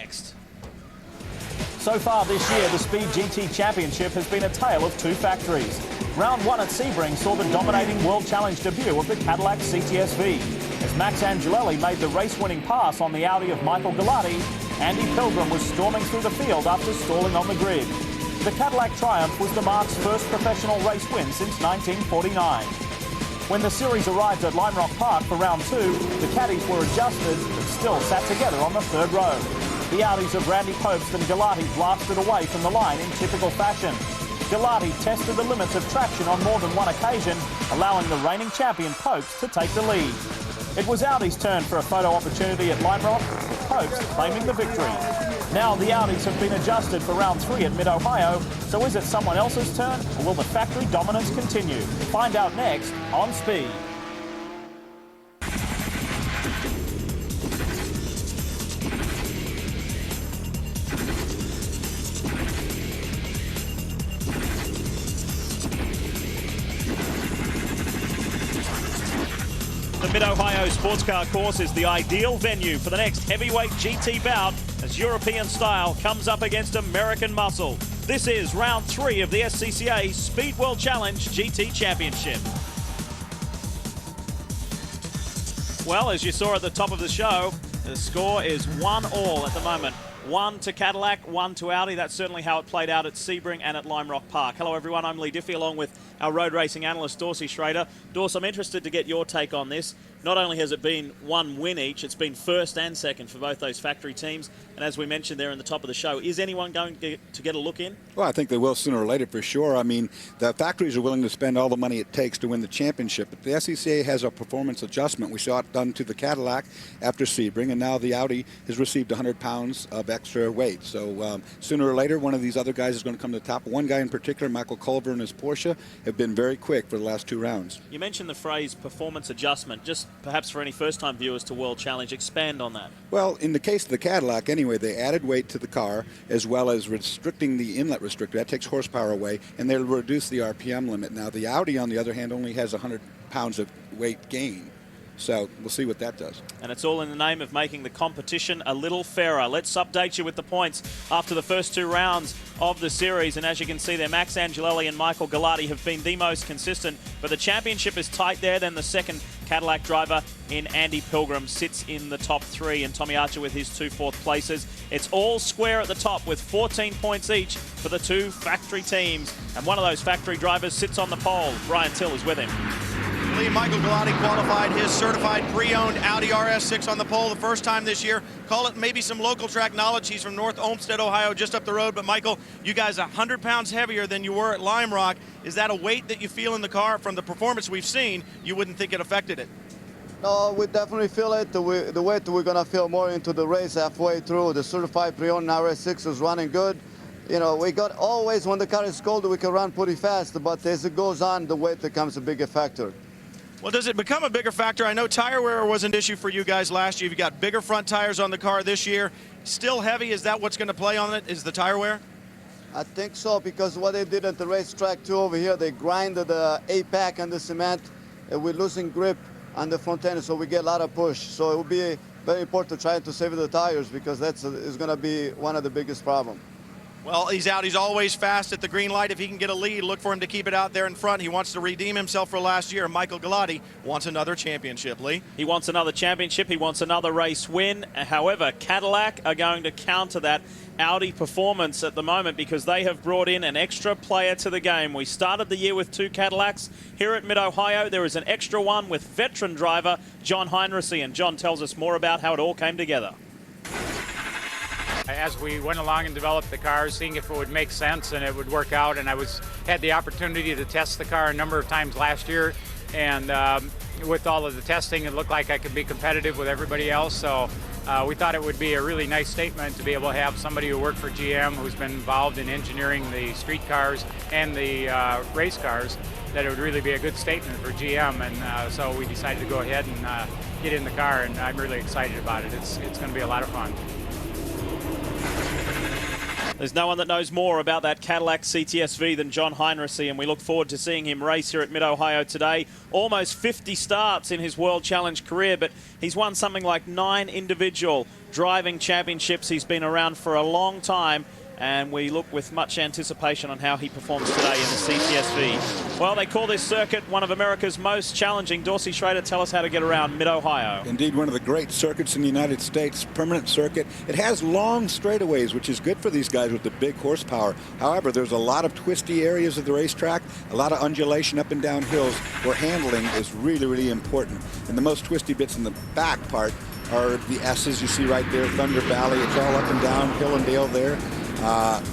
next. So far this year, the Speed GT Championship has been a tale of two factories. Round 1 at Sebring saw the dominating World Challenge debut of the Cadillac CTS-V. As Max Angelelli made the race-winning pass on the Audi of Michael Galati, Andy Pilgrim was storming through the field after stalling on the grid. The Cadillac Triumph was the Marque's first professional race win since 1949. When the series arrived at Lime Rock Park for round 2, the caddies were adjusted but still sat together on the third row. The Audis of Randy Pobst and Galati blasted away from the line in typical fashion. Galati tested the limits of traction on more than one occasion, allowing the reigning champion Pobst to take the lead. It was Audi's turn for a photo opportunity at Lime Rock, with Pobst claiming the victory. Now the Audis have been adjusted for round 3 at Mid-Ohio, so is it someone else's turn, or will the factory dominance continue? Find out next on Speed. The Mid-Ohio Sports Car Course is the ideal venue for the next heavyweight GT bout as European style comes up against American muscle. This is round 3 of the SCCA Speed World Challenge GT Championship. Well, as you saw at the top of the show, the score is 1-1 at the moment. 1 to Cadillac, 1 to Audi. That's certainly how it played out at Sebring and at Lime Rock Park. Hello everyone, I'm Lee Diffie along with our road racing analyst Dorsey Schrader. Dorse, I'm interested to get your take on this. Not only has it been one win each, it's been first and second for both those factory teams. And as we mentioned there in the top of the show, is anyone going to get a look in? Well, I think they will sooner or later for sure. I mean, the factories are willing to spend all the money it takes to win the championship. But the SCCA has a performance adjustment. We saw it done to the Cadillac after Sebring, and now the Audi has received 100 pounds of extra weight. So sooner or later, one of these other guys is going to come to the top. One guy in particular, Michael Culver and his Porsche, have been very quick for the last 2 rounds. You mentioned the phrase performance adjustment. Just perhaps for any first-time viewers to World Challenge, expand on that. Well, in the case of the Cadillac, anyway, they added weight to the car as well as restricting the inlet restrictor. That takes horsepower away, and they'll reduce the RPM limit. Now, the Audi, on the other hand, only has 100 pounds of weight gain. So we'll see what that does. And it's all in the name of making the competition a little fairer. Let's update you with the points after the first 2 rounds of the series. And as you can see there, Max Angelelli and Michael Galati have been the most consistent. But the championship is tight there. Then the second Cadillac driver in Andy Pilgrim sits in the top 3. And Tommy Archer with his 2 fourth places. It's all square at the top with 14 points each for the 2 factory teams. And one of those factory drivers sits on the pole. Brian Till is with him. Lee, Michael Galati qualified his certified pre-owned Audi RS6 on the pole the first time this year. Call it maybe some local track knowledge. He's from North Olmsted, Ohio, just up the road. But Michael, you guys 100 pounds heavier than you were at Lime Rock. Is that a weight that you feel in the car from the performance we've seen? You wouldn't think it affected it. No, we definitely feel it. The weight we're going to feel more into the race halfway through. The certified pre-owned RS6 is running good. You know, we got always, when the car is cold, we can run pretty fast. But as it goes on, the weight becomes a bigger factor. Well, does it become a bigger factor? I know tire wear was an issue for you guys last year. You've got bigger front tires on the car this year. Still heavy, is that what's going to play on it, is the tire wear? I think so, because what they did at the racetrack too over here, they grinded the A-pack on the cement, and we're losing grip on the front end, so we get a lot of push. So it will be very important to try to save the tires, because is going to be one of the biggest problems. Well, he's out. He's always fast at the green light. If he can get a lead, look for him to keep it out there in front. He wants to redeem himself for last year. Michael Galati wants another championship, Lee. He wants another championship. He wants another race win. However, Cadillac are going to counter that Audi performance at the moment because they have brought in an extra player to the game. We started the year with 2 Cadillacs. Here at Mid-Ohio, there is an extra one with veteran driver John Heinrichs, and John tells us more about how it all came together. As we went along and developed the cars, seeing if it would make sense and it would work out, and I had the opportunity to test the car a number of times last year, and with all of the testing, it looked like I could be competitive with everybody else. So we thought it would be a really nice statement to be able to have somebody who worked for GM, who's been involved in engineering the street cars and the race cars, that it would really be a good statement for GM. And so we decided to go ahead and get in the car, and I'm really excited about it. It's going to be a lot of fun. There's no one that knows more about that Cadillac CTS-V than John Heinrichs, and we look forward to seeing him race here at Mid-Ohio today. Almost 50 starts in his World Challenge career, but he's won something like 9 individual driving championships. He's been around for a long time, and we look with much anticipation on how he performs today in the CTSV. Well, they call this circuit one of America's most challenging. Dorsey Schrader, tell us how to get around Mid-Ohio. Indeed, one of the great circuits in the United States, permanent circuit. It has long straightaways, which is good for these guys with the big horsepower. However, there's a lot of twisty areas of the racetrack, a lot of undulation up and down hills where handling is really, really important. And the most twisty bits in the back part are the S's you see right there, Thunder Valley. It's all up and down, hill and dale there.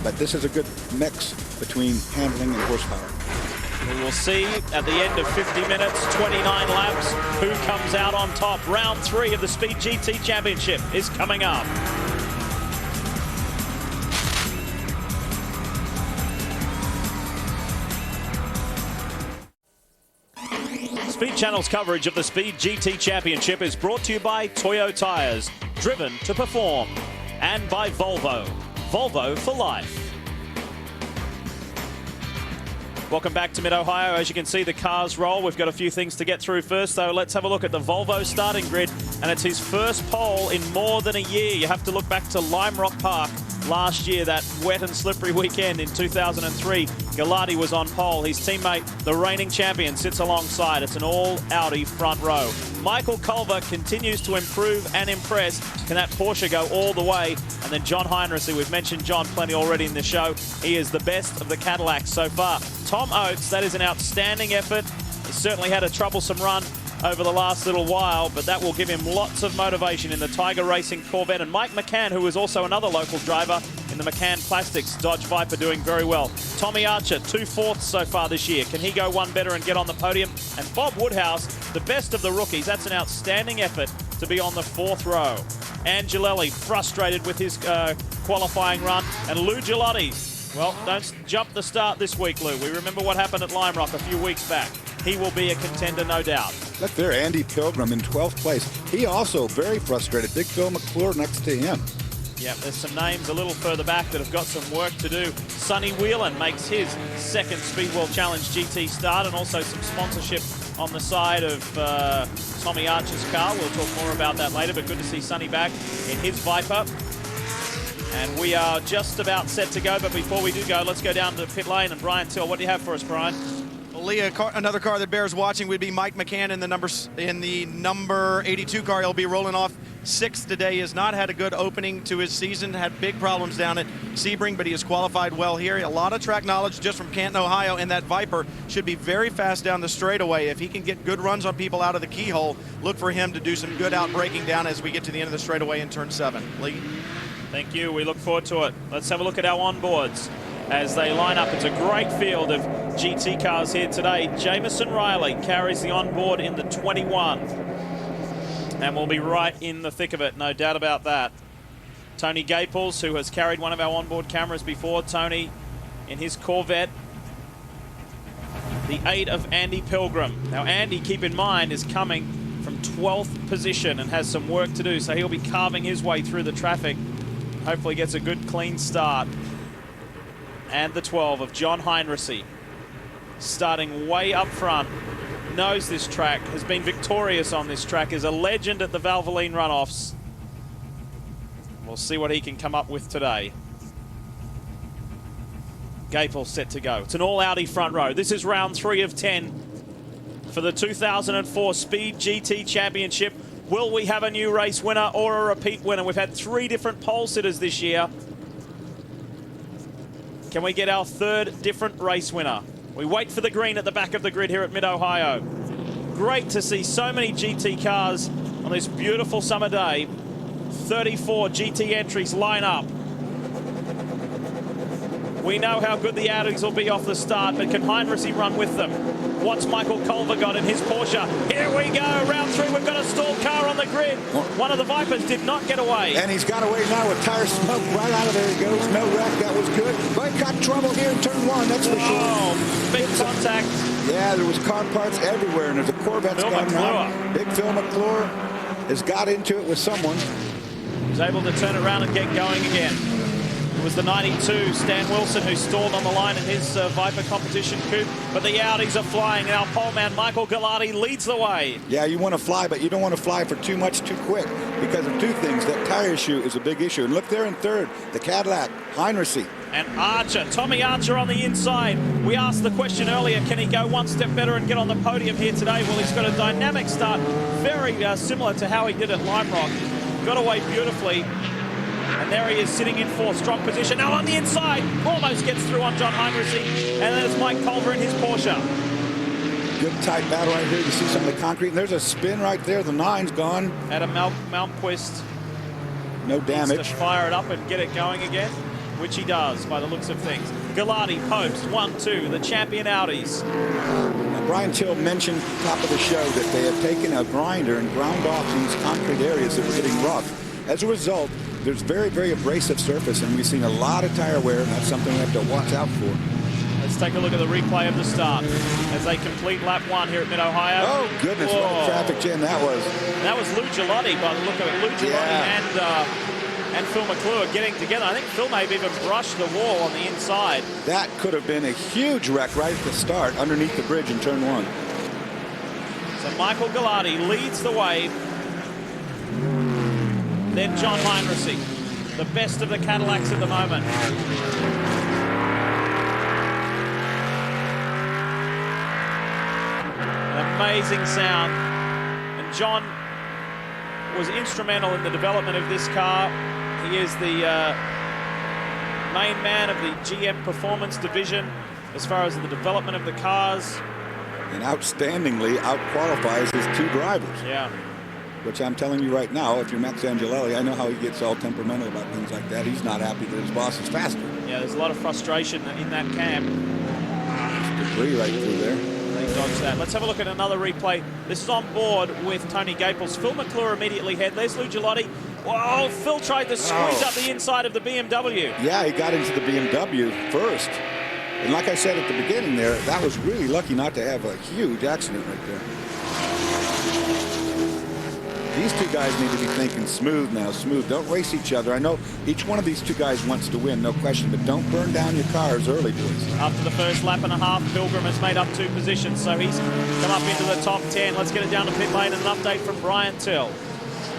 But this is a good mix between handling and horsepower. We will see at the end of 50 minutes, 29 laps, who comes out on top. Round 3 of the Speed GT Championship is coming up. Speed Channel's coverage of the Speed GT Championship is brought to you by Toyo Tires, driven to perform, and by Volvo. Volvo for life. Welcome back to Mid-Ohio. As you can see, the cars roll. We've got a few things to get through first, though. Let's have a look at the Volvo starting grid, and it's his first pole in more than a year. You have to look back to Lime Rock Park last year, that wet and slippery weekend in 2003. Galati was on pole. His teammate, the reigning champion, sits alongside. It's an all-Audi front row. Michael Culver continues to improve and impress. Can that Porsche go all the way? And then John Heinrichs, we've mentioned John plenty already in the show. He is the best of the Cadillacs so far. Tom Oates, that is an outstanding effort. He certainly had a troublesome run over the last little while, but that will give him lots of motivation in the Tiger Racing Corvette. And Mike McCann, who is also another local driver in the McCann Plastics Dodge Viper, doing very well. Tommy Archer, 2/4 so far this year. Can he go one better and get on the podium? And Bob Woodhouse, the best of the rookies. That's an outstanding effort to be on the 4th row. Angelelli, frustrated with his qualifying run. And Lou Gilotti, well, don't jump the start this week, Lou. We remember what happened at Lime Rock a few weeks back. He will be a contender, no doubt. Look there, Andy Pilgrim in 12th place. He also very frustrated. Big Phil McClure next to him. Yeah, there's some names a little further back that have got some work to do. Sonny Whelan makes his second Speed World Challenge GT start, and also some sponsorship on the side of Tommy Archer's car. We'll talk more about that later, but good to see Sonny back in his Viper. And we are just about set to go, but before we do go, let's go down to pit lane. And Brian Till, what do you have for us, Brian? Well, Lee, another car that bears watching would be Mike McCann in the number 82 car. He'll be rolling off 6th today. He has not had a good opening to his season, had big problems down at Sebring, but he has qualified well here. A lot of track knowledge just from Canton, Ohio, and that Viper should be very fast down the straightaway. If he can get good runs on people out of the keyhole, look for him to do some good outbraking down as we get to the end of the straightaway in turn 7. Lee? Thank you. We look forward to it. Let's have a look at our onboards as they line up. It's a great field of GT cars here today. Jamison Riley carries the onboard in the 21. And we'll be right in the thick of it, no doubt about that. Tony Gaples, who has carried one of our onboard cameras before. Tony in his Corvette. The 8 of Andy Pilgrim. Now, Andy, keep in mind, is coming from 12th position and has some work to do, so he'll be carving his way through the traffic. Hopefully gets a good, clean start. And the 12 of John Heinrichs, starting way up front, knows this track, has been victorious on this track, is a legend at the Valvoline runoffs. We'll see what he can come up with today. Gapel set to go. It's an all-Audi front row. This is round 3 of 10 for the 2004 Speed GT Championship. Will we have a new race winner or a repeat winner? We've had 3 different pole sitters this year. Can we get our 3rd different race winner? We wait for the green at the back of the grid here at Mid-Ohio. Great to see so many GT cars on this beautiful summer day. 34 GT entries line up. We know how good the Audis will be off the start, but can Heinrichs run with them? What's Michael Culver got in his Porsche? Here we go, round 3, we've got a stalled car on the grid. One of the Vipers did not get away. And he's got away now with tire smoke right out of there. He goes, no wreck, that was good. But got trouble here in turn 1, that's for sure. Oh, big contact. Yeah, there was car parts everywhere, and there's a Corvette going around. Big Phil McClure has got into it with someone. He was able to turn around and get going again. It was the 92 Stan Wilson who stalled on the line in his Viper competition coupe. But the Audis are flying. Our pole man Michael Galati leads the way. Yeah, you want to fly, but you don't want to fly for too much too quick because of two things. That tire issue is a big issue. And look there in third, the Cadillac, Heinrichsey. And Archer, Tommy Archer on the inside. We asked the question earlier, can he go one step better and get on the podium here today? Well, he's got a dynamic start, very similar to how he did at Lime Rock. Got away beautifully. And there he is sitting in fourth, strong position. Now on the inside, almost gets through on John Heinrichsey. And then it's Mike Culver in his Porsche. Good tight battle right here. You see some of the concrete. And there's a spin right there. The 9's gone. Adam Malmquist No needs damage. to fire it up and get it going again, which he does by the looks of things. Galati, Popes, 1-2, the champion Audis. Now, Brian Till mentioned at the top of the show that they have taken a grinder and ground off these concrete areas that were getting rough. As a result, there's very, very abrasive surface, and we've seen a lot of tire wear, and that's something we have to watch out for. Let's take a look at the replay of the start as they complete lap 1 here at Mid-Ohio. Oh, goodness, what a traffic jam that was. That was Lou Gilotti by the look of it. Lou Gilotti and Phil McClure getting together. I think Phil may have even brushed the wall on the inside. That could have been a huge wreck right at the start underneath the bridge in turn 1. So Michael Galati leads the way. Then John Heinrichsey, the best of the Cadillacs at the moment. An amazing sound. And John was instrumental in the development of this car. He is the main man of the GM Performance Division as far as the development of the cars. And outstandingly out-qualifies his two drivers. Yeah. Which I'm telling you right now, if you're Max Angelelli, I know how he gets all temperamental about things like that. He's not happy that his boss is faster. Yeah, there's a lot of frustration in that camp. Debris right through there. They dodged that. Let's have a look at another replay. This is on board with Tony Gaples. Phil McClure immediately ahead. There's Lou Gilotti. Whoa, Phil tried to squeeze up the inside of the BMW. Yeah, he got into the BMW first. And like I said at the beginning there, that was really lucky not to have a huge accident right there. These two guys need to be thinking smooth now, smooth. Don't race each other. I know each one of these two guys wants to win, no question, but don't burn down your cars early, boys. After the first lap and a half, Pilgrim has made up 2 positions, so he's come up into the top 10. Let's get it down to pit lane and an update from Brian Till.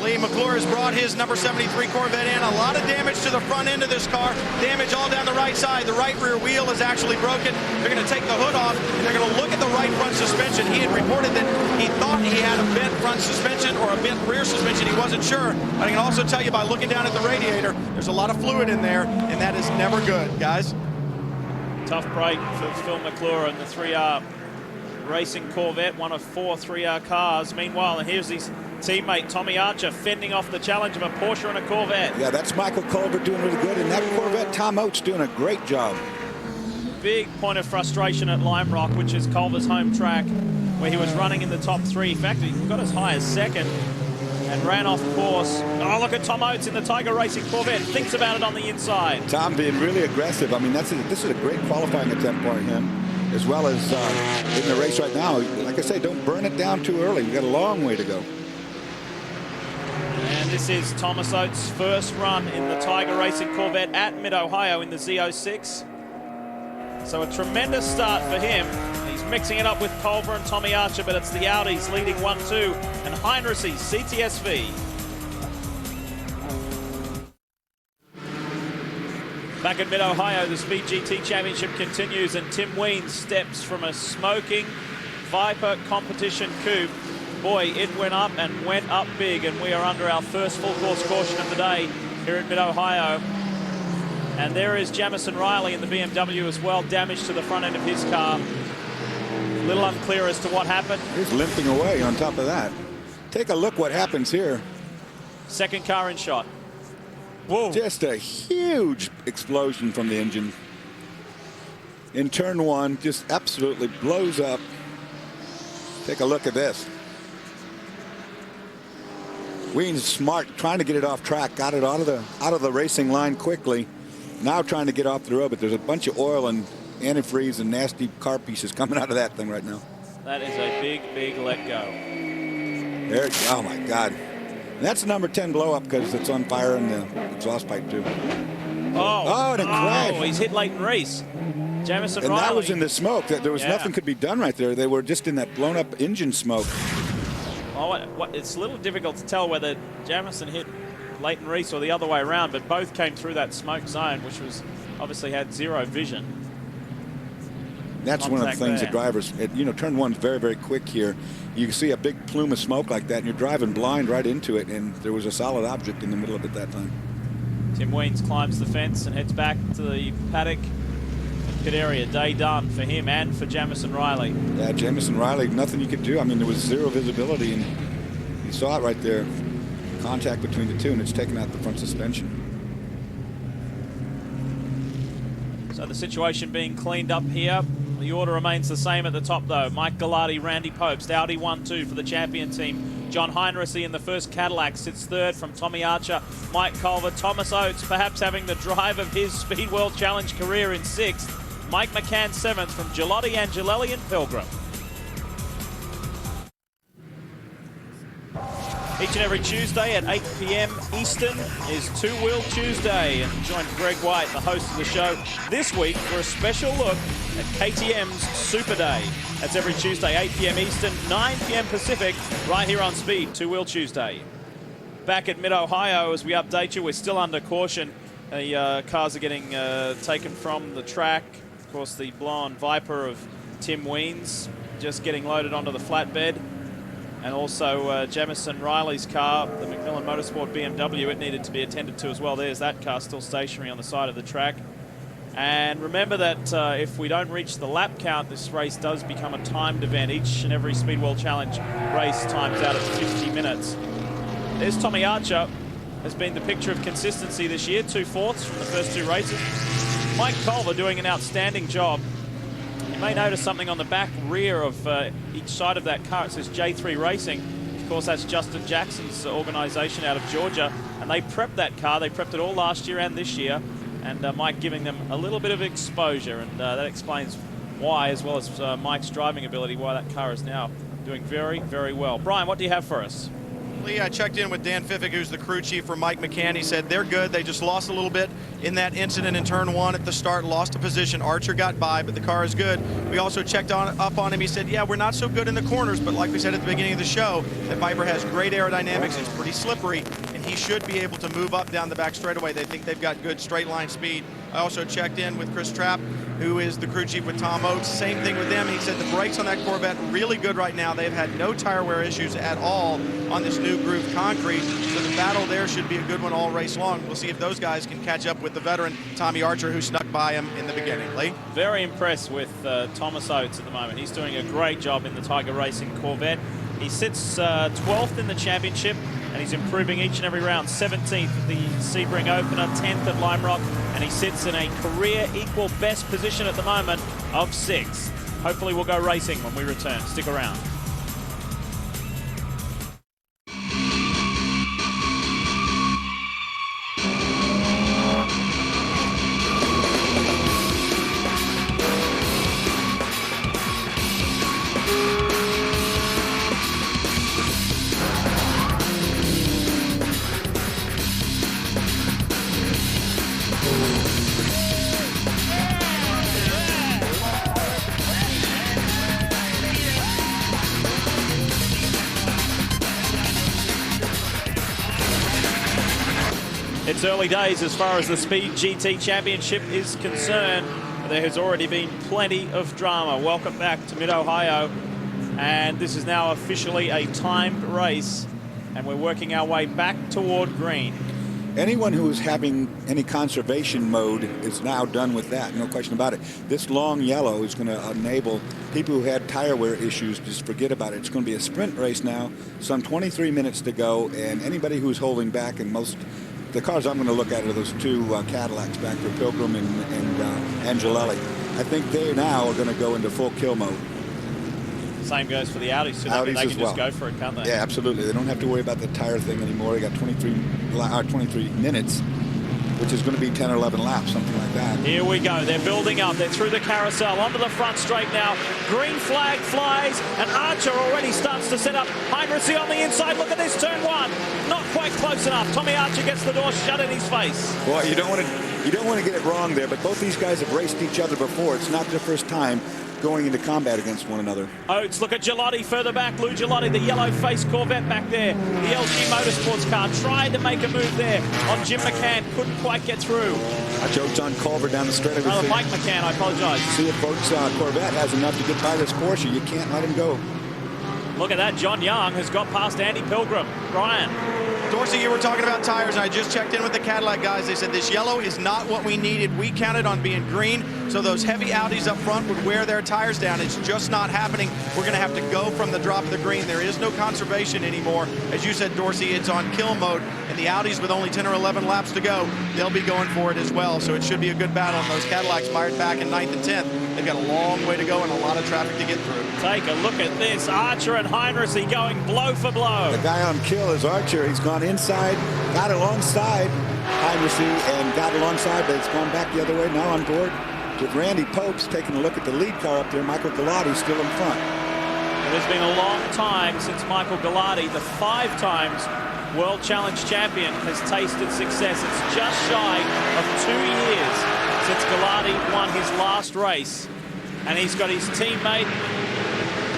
Lee McClure has brought his number 73 Corvette in. A lot of damage to the front end of this car. Damage all down the right side. The right rear wheel is actually broken. They're going to take the hood off, and they're going to look at the right front suspension. He had reported that he thought he had a bent front suspension or a bent rear suspension. He wasn't sure. But I can also tell you by looking down at the radiator, there's a lot of fluid in there, and that is never good, guys. Tough break for Phil McClure and the 3R Racing Corvette, one of 4 3R cars. Meanwhile, and here's his teammate Tommy Archer fending off the challenge of a Porsche and a Corvette. Yeah, that's Michael Culver doing really good, and that Corvette, Tom Oates doing a great job. Big point of frustration at Lime Rock, which is Culver's home track, where he was running in the top 3. In fact, he got as high as 2nd and ran off course. Oh, look at Tom Oates in the Tiger Racing Corvette. Thinks about it on the inside. Tom being really aggressive. I mean, this is a great qualifying attempt for him, as well as in the race right now. Like I say, don't burn it down too early. We've got a long way to go. And this is Thomas Oates' first run in the Tiger Racing Corvette at Mid-Ohio in the Z06. So a tremendous start for him. He's mixing it up with Culver and Tommy Archer, but it's the Audis leading 1-2 and Heinrichsey CTSV. Back at Mid-Ohio, the Speed GT Championship continues, and Tim Ween steps from a smoking Viper competition coupe. Boy, it went up and went up big, and we are under our first full course caution of the day here at Mid-Ohio. And there is Jamison Riley in the BMW as well, damage to the front end of his car. A little unclear as to what happened. He's limping away on top of that. Take a look what happens here. Second car in shot. Whoa. Just a huge explosion from the engine. In turn 1, just absolutely blows up. Take a look at this. Ween's smart, trying to get it off track, got it out of the racing line quickly. Now trying to get off the road, but there's a bunch of oil and antifreeze and nasty car pieces coming out of that thing right now. That is a big, big let go. There, oh my God. And that's the number 10 blow up because it's on fire in the exhaust pipe too. Oh, and it crashed. He's hit Leighton Reese. Jamison And Riley. that was in the smoke. There was nothing could be done right there. They were just in that blown up engine smoke. Oh, it's a little difficult to tell whether Jamison hit Leighton Reese or the other way around, but both came through that smoke zone, which was obviously had zero vision. That's one of the things there. that drivers, turn one's very, very quick here. You see a big plume of smoke like that, and you're driving blind right into it, and there was a solid object in the middle of it that time. Tim Weens climbs the fence and heads back to the paddock. Pit area, day done for him and for Jamison Riley. Yeah, Jamison Riley, nothing you could do. I mean, there was zero visibility, and you saw it right there. Contact between the two, and it's taken out the front suspension. So the situation being cleaned up here. The order remains the same at the top, though. Mike Gallardi, Randy Popes, Audi 1-2 for the champion team. John Heinrichsey in the first Cadillac sits third from Tommy Archer, Mike Culver, Thomas Oates, perhaps having the drive of his Speed World Challenge career in sixth. Mike McCann seventh from Gilotti, Angelelli and Pilgrim. Each and every Tuesday at 8 p.m. Eastern is Two Wheel Tuesday, and join Greg White, the host of the show, this week for a special look at KTM's Super Day. That's every Tuesday, 8 p.m. Eastern, 9 p.m. Pacific, right here on Speed, Two Wheel Tuesday. Back at Mid-Ohio, as we update you, we're still under caution. The cars are getting taken from the track. Of course, the blonde Viper of Tim Weens just getting loaded onto the flatbed. And also Jamison Riley's car, the McMillan Motorsport BMW, it needed to be attended to as well. There's that car still stationary on the side of the track. And remember that if we don't reach the lap count, this race does become a timed event. Each and every Speed World Challenge race times out at 50 minutes. There's Tommy Archer, has been the picture of consistency this year, 2 fourths from the first 2 races. Mike Culver doing an outstanding job. You may notice something on the back rear of each side of that car. It says J3 Racing. Of course, that's Justin Jackson's organization out of Georgia. And they prepped that car. They prepped it all last year and this year. And Mike giving them a little bit of exposure. And that explains why, as well as Mike's driving ability, why that car is now doing very, very well. Brian, what do you have for us? Lee, I checked in with Dan Pfiffick, who's the crew chief for Mike McCann. He said they're good. They just lost a little bit in that incident in turn 1 at the start, lost a position. Archer got by, but the car is good. We also checked up on him. He said, yeah, we're not so good in the corners, but like we said at the beginning of the show, that Viper has great aerodynamics. It's pretty slippery, and he should be able to move up down the back straightaway. They think they've got good straight line speed. I also checked in with Chris Trapp, who is the crew chief with Tom Oates. Same thing with them. He said the brakes on that Corvette really good right now. They've had no tire wear issues at all on this new groove concrete. So the battle there should be a good one all race long. We'll see if those guys can catch up with the veteran Tommy Archer, who snuck by him in the beginning. Lee? Very impressed with Thomas Oates at the moment. He's doing a great job in the Tiger Racing Corvette. He sits 12th in the championship, and he's improving each and every round. 17th at the Sebring opener, 10th at Lime Rock, and he sits in a career equal best position at the moment of 6th. Hopefully we'll go racing when we return. Stick around. It's early days as far as the Speed GT Championship is concerned. There has already been plenty of drama. Welcome back to Mid-Ohio. And this is now officially a timed race. And we're working our way back toward green. Anyone who is having any conservation mode is now done with that, no question about it. This long yellow is going to enable people who had tire wear issues to just forget about it. It's going to be a sprint race now, some 23 minutes to go, and anybody who's holding back, and the cars I'm going to look at are those 2 Cadillacs back there, Pilgrim and Angelelli. I think they now are going to go into full kill mode. Same goes for the Audis too. Audis They as can well. just go for it, can't they? Yeah, absolutely. They don't have to worry about the tire thing anymore. They got 23 minutes, which is going to be 10 or 11 laps, something like that. Here we go. They're building up. They're through the carousel, onto the front straight now. Green flag flies, and Archer already starts to set up. Heinrichsey on the inside. Look at this, turn 1. Not quite close enough. Tommy Archer gets the door shut in his face. Boy, you don't want to You don't want to get it wrong there, but both these guys have raced each other before. It's not their first time going into combat against one another. Oates, look at Gelati further back. Lou Gelati, the yellow-faced Corvette back there. The LG Motorsports car tried to make a move there on Jim McCann. Couldn't quite get through. Watch Oates on Culver down the straight. Mike McCann, I apologize. See if Oates' Corvette has enough to get by this Porsche. You can't let him go. Look at that. John Young has got past Andy Pilgrim. Brian. Dorsey, you were talking about tires, and I just checked in with the Cadillac guys. They said this yellow is not what we needed. We counted on being green, so those heavy Audis up front would wear their tires down. It's just not happening. We're going to have to go from the drop of the green. There is no conservation anymore. As you said, Dorsey, it's on kill mode, and the Audis with only 10 or 11 laps to go, they'll be going for it as well. So it should be a good battle, and those Cadillacs mired back in 9th and 10th. They've got a long way to go and a lot of traffic to get through. Take a look at this. Archer and Heinrichsey going blow for blow. The guy on kill is Archer. He's gone inside, got alongside Heinrichsey, and got alongside, but it's gone back the other way. Now on board with Randy Popes taking a look at the lead car up there. Michael Galati still in front. It has been a long time since Michael Galati, the 5 times World Challenge champion, has tasted success. It's just shy of 2 years since Galati won his last race. And he's got his teammate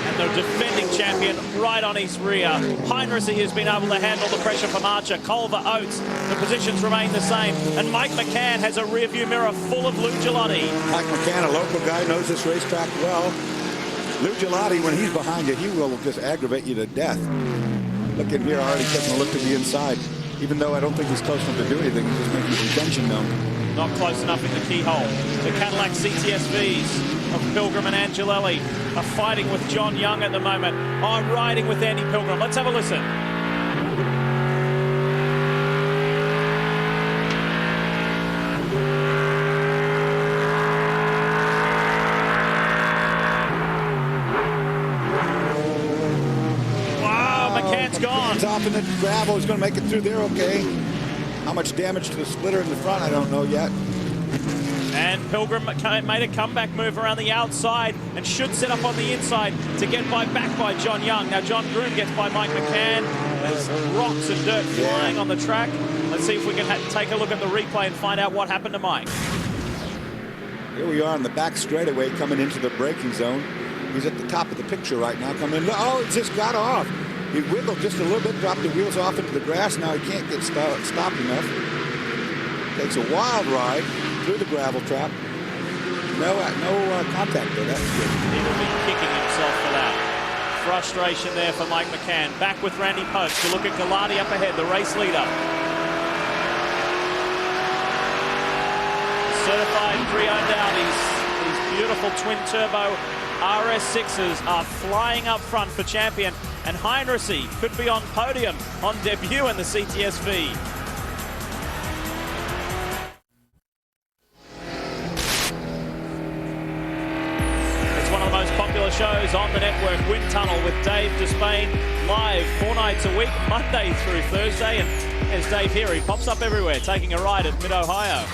and the defending champion right on his rear. Heinrichsey has been able to handle the pressure from Archer. Culver, Oates, the positions remain the same. And Mike McCann has a rear-view mirror full of Lou Gelati. Mike McCann, a local guy, knows this racetrack well. Lou Gelati, when he's behind you, he will just aggravate you to death. Look in here, already taking a look to the inside. Even though I don't think he's close enough to do anything, he's just making his intention known. Not close enough in the keyhole. The Cadillac CTSVs of Pilgrim and Angelelli are fighting with John Young at the moment. I'm riding with Andy Pilgrim. Let's have a listen. Wow, McCann's gone. Top in the gravel, he's going to make it through there okay. How much damage to the splitter in the front, I don't know yet. And Pilgrim made a comeback move around the outside and should set up on the inside to get back by John Young. Now John Groom gets by Mike McCann. There's rocks and dirt flying on the track. Let's see if we can take a look at the replay and find out what happened to Mike. Here we are in the back straightaway coming into the braking zone. He's at the top of the picture right now coming in. Oh, he just got off. He wiggled just a little bit, dropped the wheels off into the grass. Now he can't get stopped enough. Takes a wild ride through the gravel trap. No contact there. That's good. He will be kicking himself for that. Frustration there for Mike McCann. Back with Randy Popes to look at Galati up ahead, the race leader. Certified pre-owned Audis. These beautiful twin-turbo RS6s are flying up front for champion. And Heinrichsey could be on podium on debut in the CTSV. Popular shows on the network. Wind Tunnel with Dave Despain, live 4 nights a week, Monday through Thursday. And there's Dave here. He pops up everywhere, taking a ride at Mid-Ohio.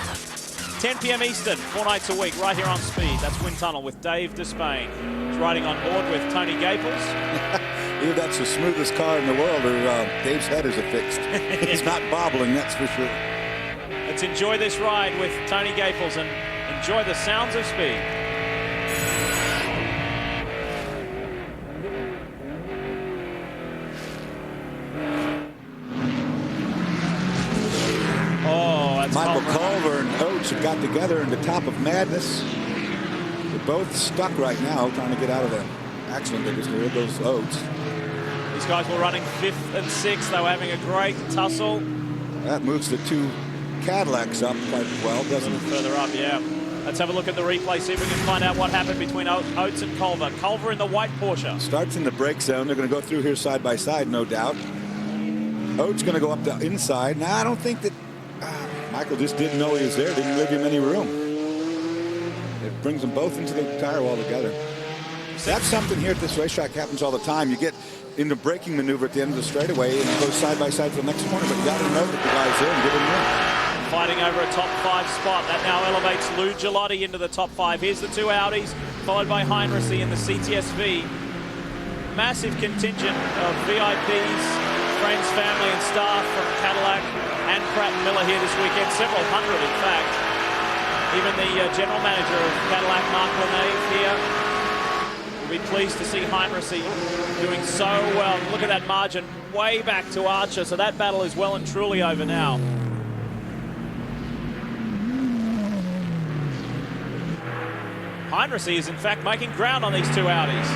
10 p.m. Eastern, 4 nights a week, right here on Speed. That's Wind Tunnel with Dave Despain. He's riding on board with Tony Gaples. Either that's the smoothest car in the world or Dave's head is affixed. He's not bobbling, that's for sure. Let's enjoy this ride with Tony Gaples and enjoy the sounds of speed. Michael Culver and Oates have got together in the top of madness. They're both stuck right now trying to get out of the accident. They just heard those Oates. These guys were running 5th and 6th. They were having a great tussle. That moves the 2 Cadillacs up quite well, doesn't it? Further up, yeah. Let's have a look at the replay, see if we can find out what happened between Oates and Culver. Culver in the white Porsche. Starts in the brake zone. They're going to go through here side by side, no doubt. Oates going to go up the inside. Now, I don't think that Michael just didn't know he was there, didn't leave him any room. It brings them both into the tire wall together. That's something here at this racetrack happens all the time. You get in the braking maneuver at the end of the straightaway and go side by side for the next corner, but you got to know that the guy's there and get him in. Fighting over a top 5 spot. That now elevates Lou Gelati into the top 5. Here's the 2 Audis, followed by Heinrichsey in the CTSV. Massive contingent of VIPs, friends, family and staff from Cadillac and Pratt & Miller here this weekend, several hundred in fact. Even the general manager of Cadillac, Mark LeMay, here, will be pleased to see Heinrichsey doing so well. Look at that margin way back to Archer, so that battle is well and truly over now. Heinrichsey is in fact making ground on these two Audis.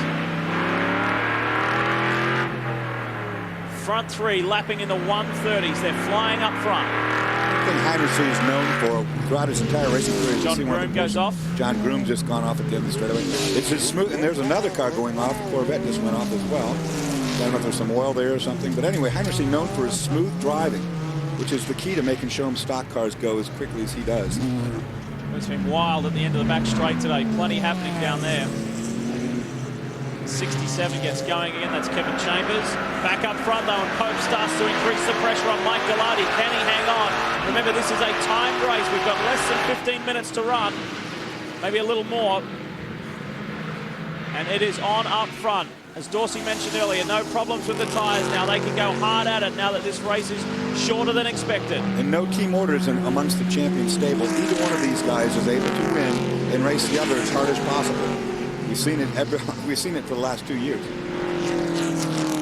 Front three lapping in the 130s. They're flying up front. I think Heinrichsey is known for throughout his entire racing career. John Groom goes off. John Groom just gone off at the end of the straightaway. It's just smooth, and there's another car going off. Corvette just went off as well. I don't know if there's some oil there or something, but anyway, Heinrichsey known for his smooth driving, which is the key to making sure stock cars go as quickly as he does. It's been wild at the end of the back straight today. Plenty happening down there. 67 gets going again. That's Kevin Chambers. Back up front, though, and Pope starts to increase the pressure on Mike Gallardi. Can he hang on? Remember, this is a timed race. We've got less than 15 minutes to run. Maybe a little more. And it is on up front. As Dorsey mentioned earlier, no problems with the tyres now. They can go hard at it now that this race is shorter than expected. And no team orders amongst the champion stable. Either one of these guys is able to win and race the other as hard as possible. We've seen it for the last 2 years.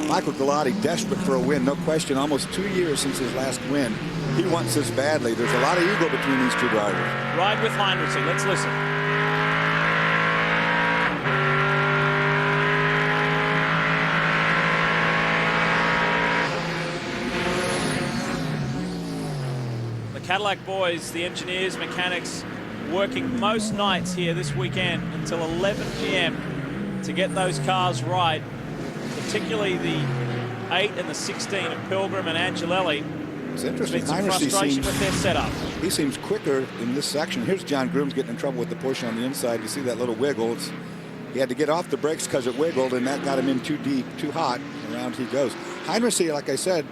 Michael Gallardi desperate for a win, no question. Almost 2 years since his last win. He wants this badly. There's a lot of ego between these two drivers. Ride with Heinrichsey. Let's listen. Cadillac boys, the engineers, mechanics, working most nights here this weekend until 11 p.m. to get those cars right, particularly the 8 and the 16 of Pilgrim and Angelelli. It's interesting. There's been some frustration with their setup. He seems quicker in this section. Here's John Groom's getting in trouble with the push on the inside. You see that little wiggle. He had to get off the brakes because it wiggled, and that got him in too deep, too hot. Around he goes. Heinrichsey, like I said,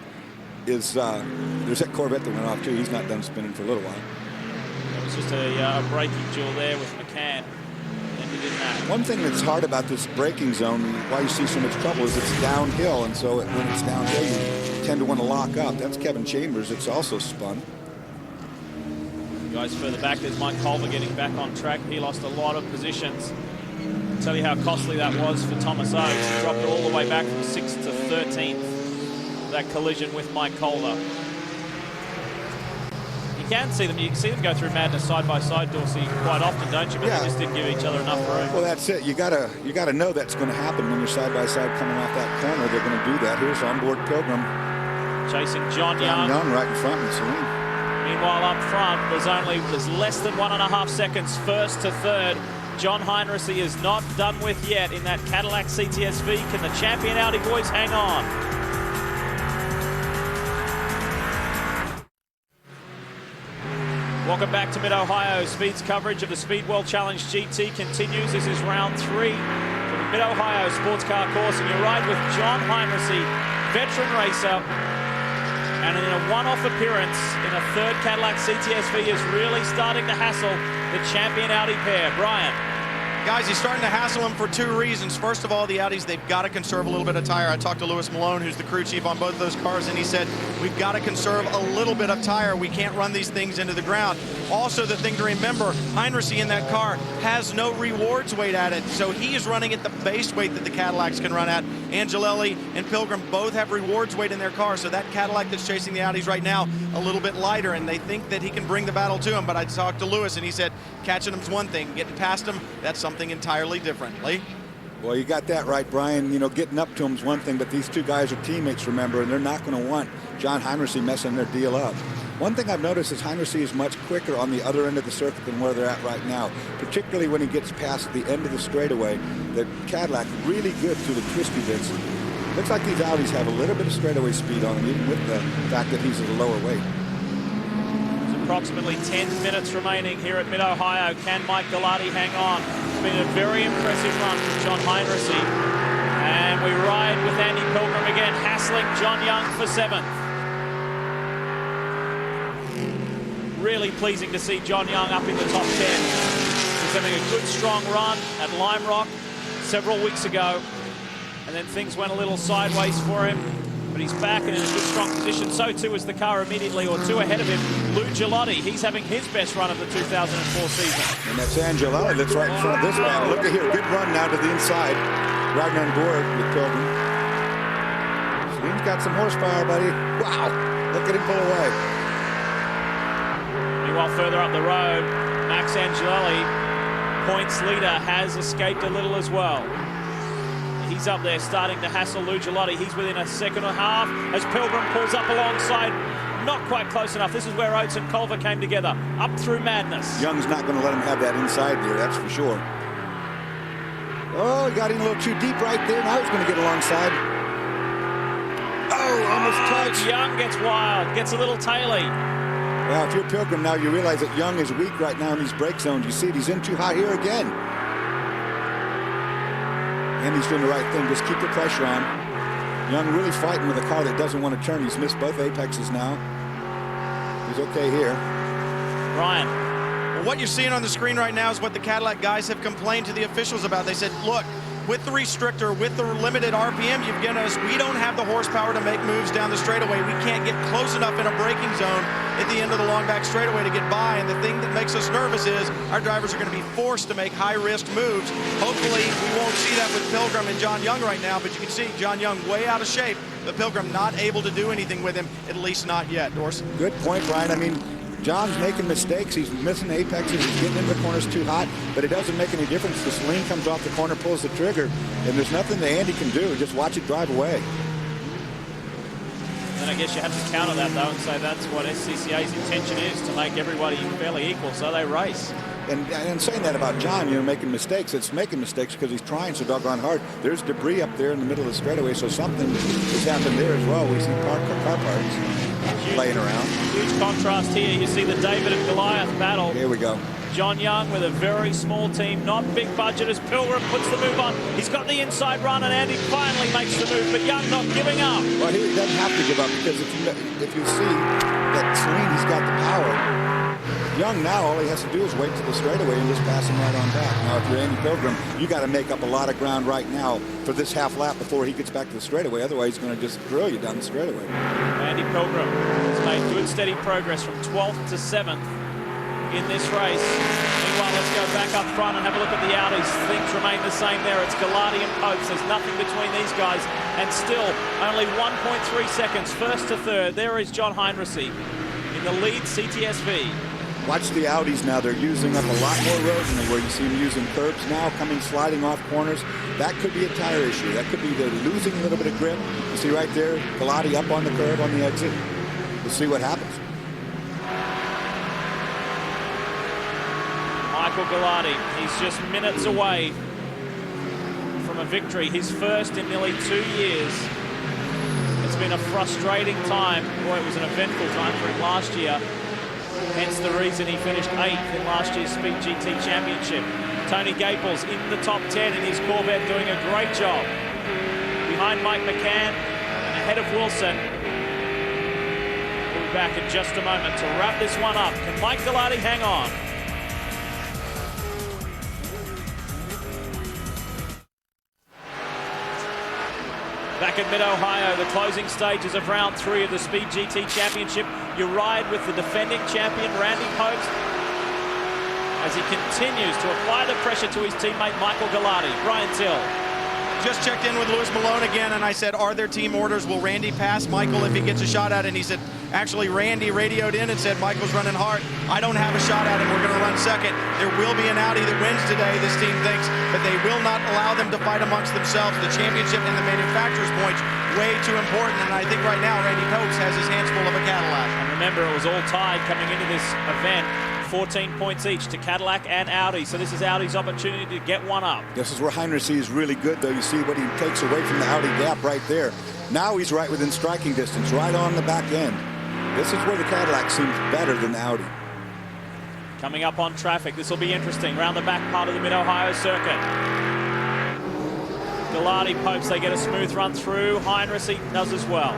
is there's that Corvette that went off too. He's not done spinning for a little while. It was just a braking duel there with McCann. Ended in that. One thing that's hard about this braking zone, why you see so much trouble, is it's downhill, and so when it's downhill, you tend to want to lock up. That's Kevin Chambers. It's also spun. Guys further back, there's Mike Culver getting back on track. He lost a lot of positions. I'll tell you how costly that was for Thomas Oates. He dropped all the way back from 6th to 13th. That collision with Mike Culver. You can see them go through madness side by side, Dorsey, quite often, don't you? But yeah. They just didn't give each other enough room. Well, that's it. You gotta know that's going to happen when you're side by side coming off that corner. They're going to do that. Here's onboard Pilgrim chasing John Young. right in front of Serene. Meanwhile, up front, there's less than 1.5 seconds first to third. John Heinrichsey is not done with yet in that Cadillac CTS-V. Can the champion Audi boys hang on? Welcome back to Mid-Ohio. Speed's coverage of the Speed World Challenge GT continues. This is round 3 for the Mid-Ohio Sports Car Course, and you ride with John Heinrichsey, veteran racer, and in a one-off appearance in a third Cadillac CTS-V is really starting to hassle the champion Audi pair. Brian. Guys, he's starting to hassle him for 2 reasons. First of all, the Audis, they've got to conserve a little bit of tire. I talked to Lewis Malone, who's the crew chief on both of those cars, and he said, we've got to conserve a little bit of tire. We can't run these things into the ground. Also, the thing to remember, Heinrichsey in that car has no rewards weight at it, so he is running at the base weight that the Cadillacs can run at. Angelelli and Pilgrim both have rewards weight in their car, so that Cadillac that's chasing the Audis right now, a little bit lighter, and they think that he can bring the battle to him. But I talked to Lewis, and he said, catching him's one thing, getting past him, that's something entirely different. Lee? Well, you got that right, Brian. You know, getting up to him is one thing, but these two guys are teammates, remember, and they're not going to want John Heinrichsey messing their deal up. One thing I've noticed is Heinrichsey is much quicker on the other end of the circuit than where they're at right now, particularly when he gets past the end of the straightaway. The Cadillac really good through the twisty bits. Looks like these Audis have a little bit of straightaway speed on them, even with the fact that he's at a lower weight. There's approximately 10 minutes remaining here at Mid-Ohio. Can Mike Gallardi hang on? It's been a very impressive run from John Heinrichsey. And we ride with Andy Pilgrim again, hassling John Young for 7th. Really pleasing to see John Young up in the top 10. He's having a good, strong run at Lime Rock several weeks ago. And then things went a little sideways for him. but he's back and in a good, strong position. So too is the car immediately, or two ahead of him, Lou Gilotti. He's having his best run of the 2004 season. And that's Angelelli that's right in front of this man. Look at here, good run now to the inside, riding on board with Pilgrim. He's got some horsepower, buddy. Wow, look at him pull away. Meanwhile, further up the road, Max Angelelli, points leader, has escaped a little as well. He's up there starting to hassle Lou Gilotti. He's within a second and a half as Pilgrim pulls up alongside. Not quite close enough. This is where Oates and Culver came together. Up through madness. Young's not going to let him have that inside there, that's for sure. Oh, he got in a little too deep right there. Now he's going to get alongside. Oh, almost touched. Young gets wild, gets a little taily. Well, if you're Pilgrim now, you realize that Young is weak right now in these brake zones. You see it, he's in too high here again. And he's doing the right thing. Just keep the pressure on. Young really fighting with a car that doesn't want to turn. He's missed both apexes now. He's okay here. Ryan. Well, what you're seeing on the screen right now is what the Cadillac guys have complained to the officials about. They said, look, with the restrictor, with the limited RPM you've given us, we don't have the horsepower to make moves down the straightaway. We can't get close enough in a braking zone at the end of the long back straightaway to get by. And the thing that makes us nervous is our drivers are going to be forced to make high-risk moves. Hopefully, we won't see that with Pilgrim and John Young right now, but you can see John Young way out of shape, but Pilgrim not able to do anything with him, at least not yet. Dorsey. Good point, Brian. I mean, John's making mistakes. He's missing apexes. He's getting into the corners too hot, but it doesn't make any difference. The Saleen comes off the corner, pulls the trigger, and there's nothing that Andy can do. Just watch it drive away. Then I guess you have to counter that, though, and say that's what SCCA's intention is, to make everybody fairly equal, so they race. And saying that about John, you know, making mistakes, it's making mistakes because he's trying so doggone hard. There's debris up there in the middle of the straightaway, so something has happened there as well. We see car parts laying around. Huge contrast here. You see the David and Goliath battle. Here we go. John Young with a very small team, not big budget, as Pilgrim puts the move on. He's got the inside run, and Andy finally makes the move, but Young not giving up. Well, he doesn't have to give up because if you see that Saleen, he's got the power. Young now, all he has to do is wait to the straightaway and just pass him right on back. Now, if you're Andy Pilgrim, you got to make up a lot of ground right now for this half lap before he gets back to the straightaway. Otherwise, he's going to just drill you down the straightaway. Andy Pilgrim has made good, steady progress from 12th to 7th in this race. Meanwhile, let's go back up front and have a look at the Audis. Things remain the same there. It's Gilotti and Popes. There's nothing between these guys. And still, only 1.3 seconds, first to third. There is John Heinrichsey in the lead CTSV. Watch the Audis now. They're using up a lot more road than where you see them using curbs now, sliding off corners. That could be a tire issue. That could be they're losing a little bit of grip. You see right there, Gilotti up on the curb on the exit. We'll see what happens. Michael Gilotti, he's just minutes away from a victory. His first in nearly 2 years. It's been a frustrating time. Boy, it was an eventful time for him last year. Hence the reason he finished 8th in last year's Speed GT Championship. Tony Gaples in the top 10 in his Corvette, doing a great job. Behind Mike McCann and ahead of Wilson. We'll be back in just a moment to wrap this one up. Can Mike Gilotti hang on? Back at Mid-Ohio, the closing stages of round 3 of the Speed GT Championship. You ride with the defending champion, Randy Popes, as he continues to apply the pressure to his teammate, Michael Gilotti. Brian Till. Just checked in with Lewis Malone again, and I said, are there team orders? Will Randy pass Michael if he gets a shot at it? And he said, actually, Randy radioed in and said, Michael's running hard. I don't have a shot at him. We're going to run second. There will be an Audi that wins today, this team thinks, but they will not allow them to fight amongst themselves. The championship and the manufacturer's points, way too important. And I think right now, Randy Popes has his hands full of a Cadillac. And remember, it was all tied coming into this event. 14 points each to Cadillac and Audi. So this is Audi's opportunity to get one up. This is where Heinrichsey is really good, though. You see what he takes away from the Audi gap right there. Now he's right within striking distance, right on the back end. This is where the Cadillac seems better than the Audi. Coming up on traffic, this will be interesting. Round the back part of the Mid-Ohio circuit. Gilotti, Popes, they get a smooth run through. Heinrichsey does as well.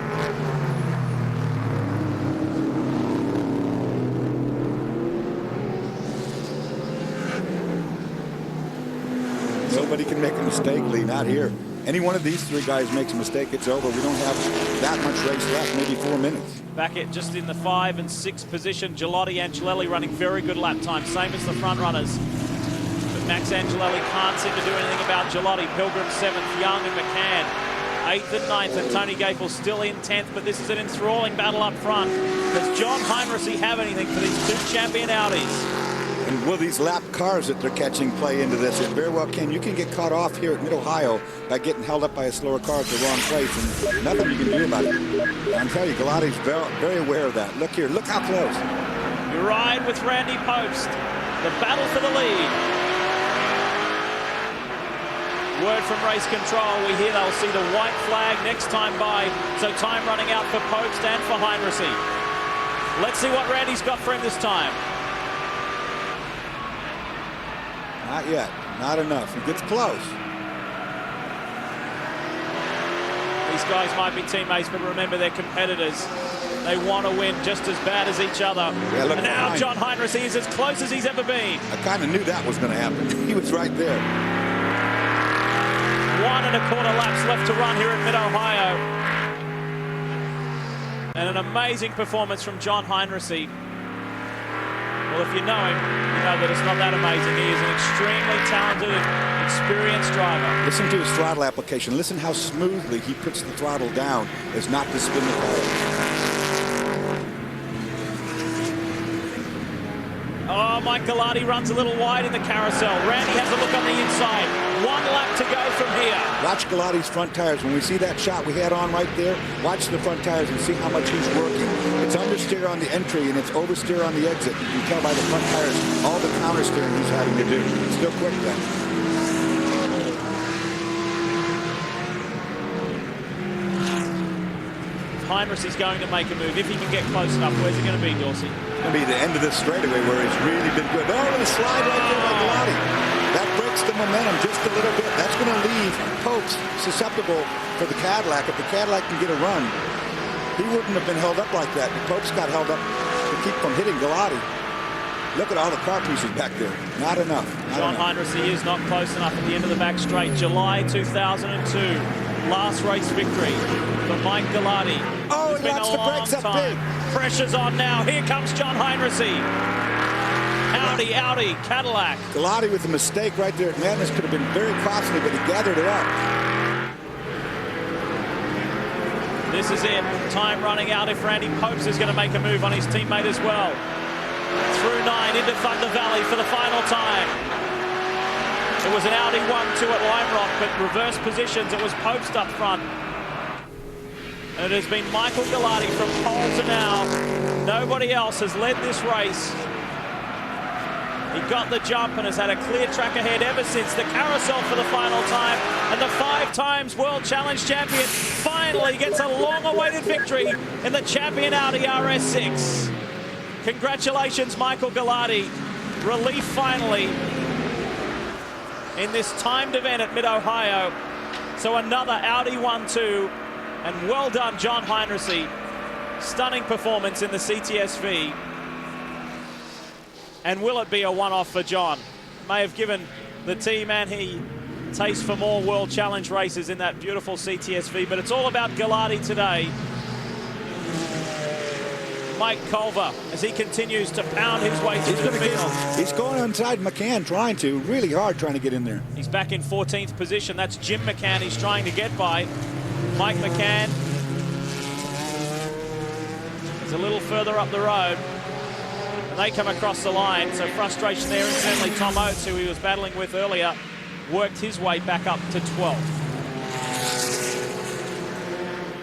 Nobody can make a mistake, Lee, not here. Any one of these three guys makes a mistake, it's over. We don't have that much race left, maybe 4 minutes. Back at just in the 5 and 6 position, Gilotti, Angelelli running very good lap time, same as the front runners. But Max Angelelli can't seem to do anything about Gilotti. Pilgrim 7th, Young and McCann 8th and 9th, and Tony Gapel still in 10th, but this is an enthralling battle up front. Does John Heinrichsey have anything for these 2 champion Audis? And will these lap cars that they're catching play into this? It very well can. You can get caught off here at Mid-Ohio by getting held up by a slower car at the wrong place, and nothing you can do about it. I'm telling you, Galati's very aware of that. Look here, look how close. You ride with Randy Pobst. The battle for the lead. Word from race control, we hear they'll see the white flag next time by, so time running out for Pobst and for Heinrichsey. Let's see what Randy's got for him this time. Not yet, not enough. He gets close. These guys might be teammates, but remember they're competitors. They want to win just as bad as each other. Yeah, look and now behind. John Heinrichsey is as close as he's ever been. I kind of knew that was going to happen. He was right there. 1 1/4 laps left to run here at Mid-Ohio. And an amazing performance from John Heinrichsey. Well, if you know him, you know that it's not that amazing. He is an extremely talented and experienced driver. Listen to his throttle application. Listen how smoothly he puts the throttle down as not to spin the car. Oh, Mike Galati runs a little wide in the carousel. Randy has a look on the inside. 1 lap to go from here. Watch Galati's front tires. When we see that shot we had on right there, watch the front tires and see how much he's working. It's understeer on the entry and it's oversteer on the exit. You can tell by the front tires all the counter steering he's having to do. Still quick though. Heinrichsey's going to make a move. If he can get close enough, where's it going to be, Dorsey? It's going to be the end of this straightaway where he's really been good. Oh, the slide right there by Galati. That breaks the momentum just a little bit. That's going to leave Pobst susceptible for the Cadillac. If the Cadillac can get a run, he wouldn't have been held up like that. Pobst got held up to keep from hitting Galati. Look at all the car pieces back there. Not enough. John Heinrichsey is not close enough at the end of the back straight. July 2002. Last race victory for Mike Galati. Oh, it's he been locks a the long brakes up time. big. Pressure's on now. Here comes John Heinrichsey. Audi, Cadillac. Galati with a mistake right there at Madness could have been very costly, but he gathered it up. This is it. Time running out if Randy Pobst is going to make a move on his teammate as well. Through 9 into Thunder Valley for the final time. It was an Audi 1-2 at Lime Rock, but reverse positions. It was Pobst up front. And it has been Michael Galati from pole to now. Nobody else has led this race. He got the jump and has had a clear track ahead ever since the carousel for the final time. And the 5 times World Challenge champion finally gets a long-awaited victory in the champion Audi RS6. Congratulations, Michael Galati. Relief finally in this timed event at Mid-Ohio. So another Audi 1-2, and well done, John Heinrichsey. Stunning performance in the CTSV. And will it be a one-off for John? May have given the team and he taste for more World Challenge races in that beautiful CTSV, but it's all about Galati today. Mike Culver, as he continues to pound his way through the field. He's going inside McCann, really hard trying to get in there. He's back in 14th position. That's Jim McCann he's trying to get by. Mike McCann is a little further up the road. And they come across the line, so frustration there. And certainly Tom Oates, who he was battling with earlier, worked his way back up to 12th.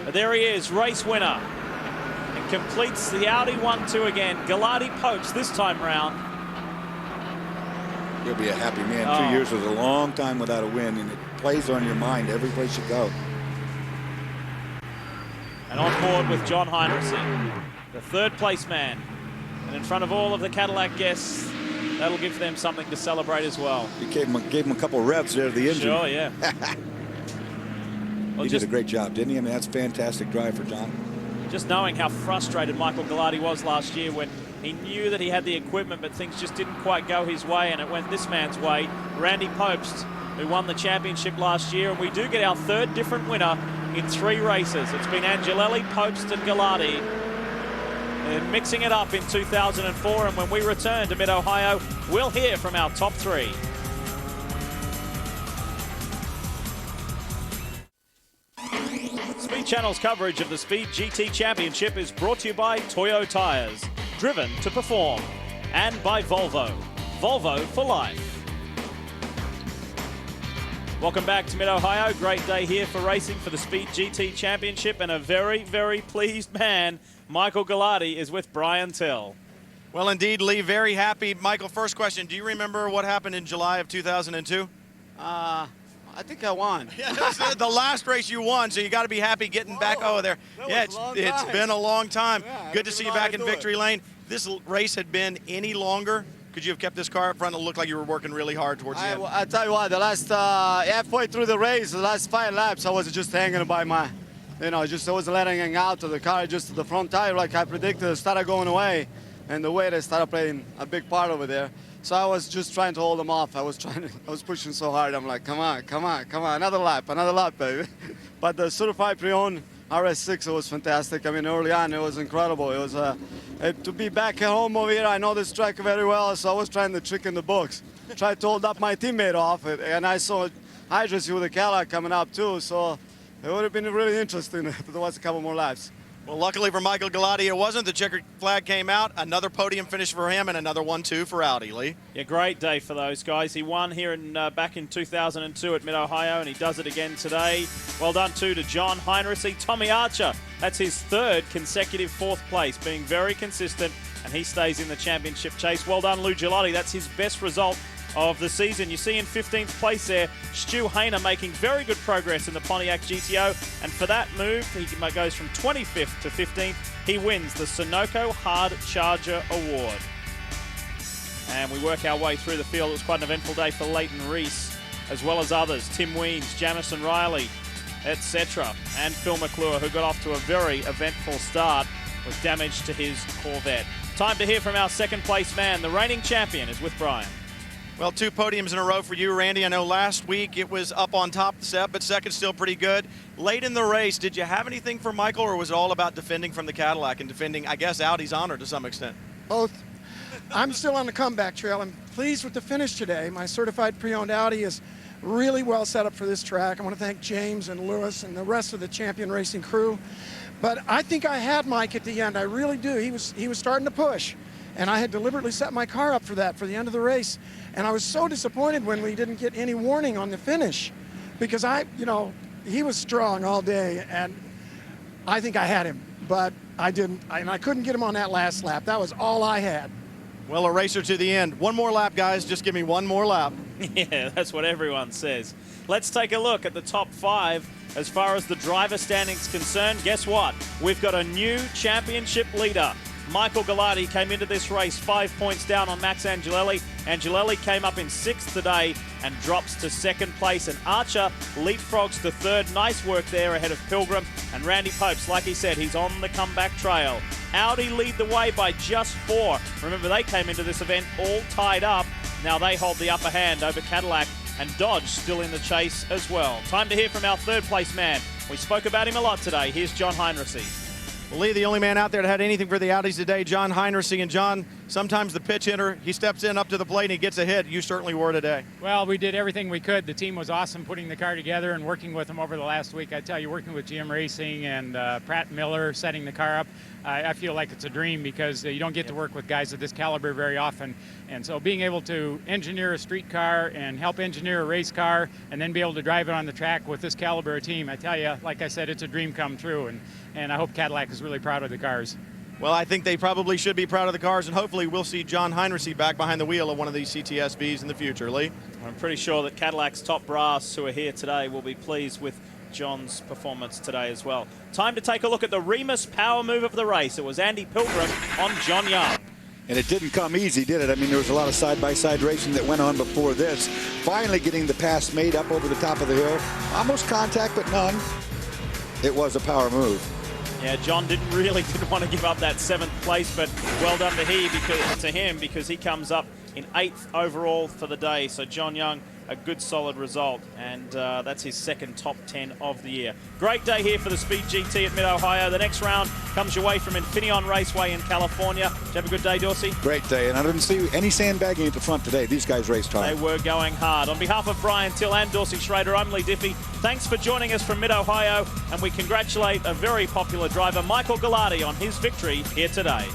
But there he is, race winner. And completes the Audi 1-2 again. Galati Pobst this time round. He'll be a happy man. 2 years was a long time without a win, and it plays on your mind every place you go. And on board with John Heinrichsey, the 3rd place man. And in front of all of the Cadillac guests, that'll give them something to celebrate as well. He gave him a couple revs there to the engine. Sure, yeah. He did a great job, didn't he? I mean, that's a fantastic drive for John. Just knowing how frustrated Michael Galati was last year when he knew that he had the equipment, but things just didn't quite go his way, and it went this man's way. Randy Pobst who won the championship last year, and we do get our third different winner in 3 races. It's been Angelelli, Popst and Galati. And mixing it up in 2004, and when we return to Mid-Ohio, we'll hear from our top 3. Speed Channel's coverage of the Speed GT Championship is brought to you by Toyo Tires, driven to perform, and by Volvo. Volvo for life. Welcome back to Mid-Ohio. Great day here for racing for the Speed GT Championship, and a very, very pleased man, Michael Galati, is with Brian Till. Well, indeed, Lee, very happy. Michael, first question, do you remember what happened in July of 2002? I think I won. Yeah, the last race you won, so you got to be happy getting back over there. Yeah, it's been a long time. Yeah, good to see you back in victory lane. This race had been any longer, could you have kept this car up front? It looked like you were working really hard towards the end. I tell you what, the last halfway through the race, the last 5 laps, I was just hanging by my, I was letting it out of the car, just to the front tire, like I predicted. It started going away, and the weight started playing a big part over there. So I was just trying to hold them off. I was pushing so hard. I'm like, come on, another lap, baby. But the certified pre-owned RS6, it was fantastic. I mean, early on, it was incredible. It was to be back at home over here. I know this track very well, so I was trying to trick in the books. Tried to hold up my teammate off it, and I saw Hydrocy with the Cadillac coming up too, so it would have been really interesting if there was a couple more laps. Well, luckily for Michael Galati, it wasn't. The checkered flag came out. Another podium finish for him, and another 1-2 for Audi, Lee. Yeah, great day for those guys. He won here back in 2002 at Mid-Ohio, and he does it again today. Well done, too, to John Heinrichs. Tommy Archer, that's his 3rd consecutive 4th place, being very consistent, and he stays in the championship chase. Well done, Lou Gelati. That's his best result of the season. You see in 15th place there, Stu Hayner making very good progress in the Pontiac GTO, and for that move, he goes from 25th to 15th. He wins the Sunoco Hard Charger Award. And we work our way through the field. It was quite an eventful day for Leighton Reese, as well as others, Tim Weems, Jamison Riley, etc. And Phil McClure, who got off to a very eventful start with damage to his Corvette. Time to hear from our 2nd place man. The reigning champion is with Brian. Well, 2 podiums in a row for you, Randy. I know last week it was up on top of the set, but second's still pretty good. Late in the race, did you have anything for Michael, or was it all about defending from the Cadillac and defending, I guess, Audi's honor to some extent? Both. I'm still on the comeback trail. I'm pleased with the finish today. My certified pre-owned Audi is really well set up for this track. I want to thank James and Lewis and the rest of the Champion Racing crew. But I think I had Mike at the end. I really do. He was starting to push. And I had deliberately set my car up for that, for the end of the race. And I was so disappointed when we didn't get any warning on the finish, because he was strong all day, and I think I had him, but I didn't, and I couldn't get him on that last lap. That was all I had. Well, a racer to the end. One more lap, guys. Just give me one more lap. Yeah, that's what everyone says. Let's take a look at the top 5 as far as the driver standings concerned. Guess what? We've got a new championship leader. Michael Galati came into this race 5 points down on Max Angelelli. Angelelli came up in 6th today and drops to 2nd place. And Archer leapfrogs to 3rd. Nice work there ahead of Pilgrim. And Randy Popes, like he said, he's on the comeback trail. Audi lead the way by just 4. Remember, they came into this event all tied up. Now they hold the upper hand over Cadillac, and Dodge still in the chase as well. Time to hear from our 3rd place man. We spoke about him a lot today. Here's John Heinrichs. Well, Lee, the only man out there that had anything for the Audis today, John Heinrichs. And John, sometimes the pitch hitter, he steps in up to the plate and he gets a hit. You certainly were today. Well, we did everything we could. The team was awesome putting the car together and working with them over the last week. I tell you, working with GM Racing and Pratt Miller setting the car up, I feel like it's a dream, because you don't get to work with guys of this caliber very often. And so being able to engineer a street car and help engineer a race car and then be able to drive it on the track with this caliber of team, I tell you, like I said, it's a dream come true. And I hope Cadillac is really proud of the cars. Well, I think they probably should be proud of the cars, and hopefully we'll see John Heinrichs back behind the wheel of one of these CTSVs in the future. Lee? I'm pretty sure that Cadillac's top brass who are here today will be pleased with John's performance today as well. Time to take a look at the Remus power move of the race. It was Andy Pilgrim on John Young. And it didn't come easy, did it? I mean, there was a lot of side-by-side racing that went on before this. Finally getting the pass made up over the top of the hill. Almost contact, but none. It was a power move. Yeah, John didn't want to give up that 7th place, but well done to him because he comes up in 8th overall for the day. So John Young, a good solid result, and that's his second top 10 of the year. Great day here for the Speed GT at Mid-Ohio. The next round comes your way from Infineon Raceway in California. Did you have a good day, Dorsey? Great day, and I didn't see any sandbagging at the front today. These guys raced hard. They were going hard. On behalf of Brian Till and Dorsey Schrader, I'm Lee Diffie. Thanks for joining us from Mid-Ohio, and we congratulate a very popular driver, Michael Gallardi, on his victory here today.